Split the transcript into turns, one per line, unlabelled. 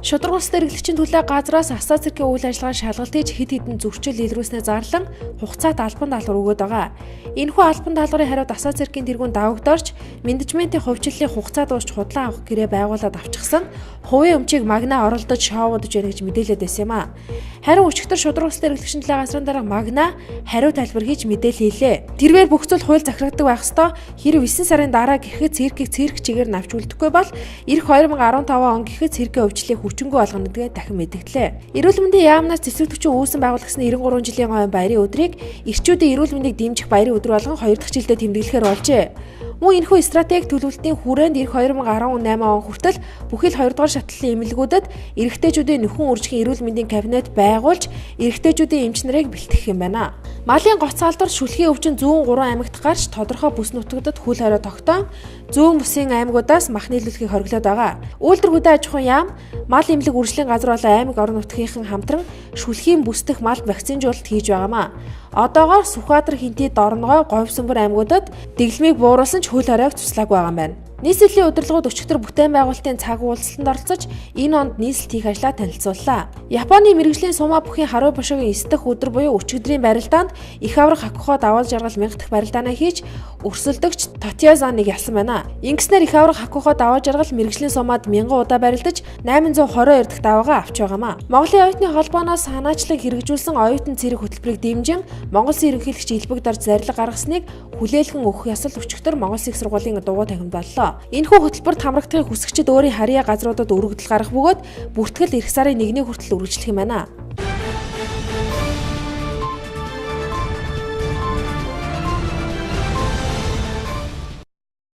Шударга улс эрхлэгчийн төлөө газраас асаа цэргийн үйл ажиллагааны шалгалтыг хэд хэдэн зөрчил илрүүлснээр зарлан хугацаат албан даалгавар өгöd байгаа. Энэхүү албан даалгаврын хариуд асаа цэргийн тэргүүн давагдорч менежментийн хувьчлалын хугацаа дуусч худлаа авах гэрээ байгуулад авчихсан хувийн өмчийг магна оролдож шоудж байна гэж мэдээлээд байсан юм а. Харин өчигдөр шударга улс эрхлэгчийн төлөө газрын дарга магна хариу тайлбар хийж мэдээлэл хийлээ. Тэрээр бүх зүйл хууль захирагддаг байх ёстой. Хэрэв 9 сарын дараа гэрхэд цэргийг цэрэг чигээр навч үлдэхгүй бол эх 2015 он гэхэд цэргийн өвчлийг хүчингү болгоно гэдгээ дахин мэдгдлээ. Эрүүл мэндийн яамнаас цэцэг төвчөө үүсэн байгуулагдсан 93 жилийн ойн баярын өдрийг эрчүүдийн эрүүл мэндийг дэмжих баярын өдөр болгон 2 дахь жилдээ тэмдэглэхээр болжээ. Мөн энэхүү стратеги төлөвлөлтийн хүрээнд эх 2018 он хүртэл бүхэл 2 дугаар шатлалын эмнэлгүүдэд эрэгтэйчүүдийн нөхөн үржихийн эрүүл мэндийн кабинет байгуулж эрэгтэйчүүдийн эмч нарыг бэлтгэх юм байна. Малын гоц салдвар шүлхийн өвчин зүүн 3 аймагт гарч тодорхой бүс нутагтад хүл хорио тогтоон зүүн бүсийн аймагуудаас мах нийлүүлэхийг хориглоод байгаа. Үйлдвэр хөдөө аж ахуйн яам, мал эмнэлэг үржлийн газар болон аймаг орон нутгийнхан хамтран шүлхийн бүсдэх мал вакцинжуулалт хийж байгаамаа. Одоогоор Сүхбаатар, Хинтий, Дорногой, Говьсөнбөр аймагуудад дэглэмийг бууруулсан ч хөл хориог туслаагүй байгаа юм байна. Нийслэлийн удирдлагууд өчигдөр бүтээн байгуулалтын цаг уулзалтанд оролцож энэ онд нийслэлт хийх ажлаа танилцууллаа. Японы мэрэгжлийн сумаа бүхийн Харуу бошоогийн 9 дахь өдөр буюу өчигдрийн барилдаанд их аврах Хакухо даваа жаргал 1000 дахь барилдаанаа хийж өрсөлдөгч Тотиозаныг ялсан байна. Ингэснээр их аврах Хакухо даваа жаргал мэрэгжлийн сумаад 1000 удаа барилдаж 822 дахь даваагаа авч байгаамаа. Монголын оюутны холбооноос санаачлаг хэрэгжүүлсэн оюутан цэрэг хөтөлбөрийг дэмжин Монгол Улсын ерөнхийлөгч Илбэг Дорж зарлиг гаргасныг хүлээлгэн өгөх ёсол өчигдөр Монгол Улсын их сургуулийн дугуй тахимдаллаа. Энэхүү хөтөлбөрт хамрагдахыг хүсэгчид өөрийн харьяа газруудад өргөдөл гаргах бөгөөд бүртгэл эх сарын 1-ний хүртэл үргэлжлэх юм байна.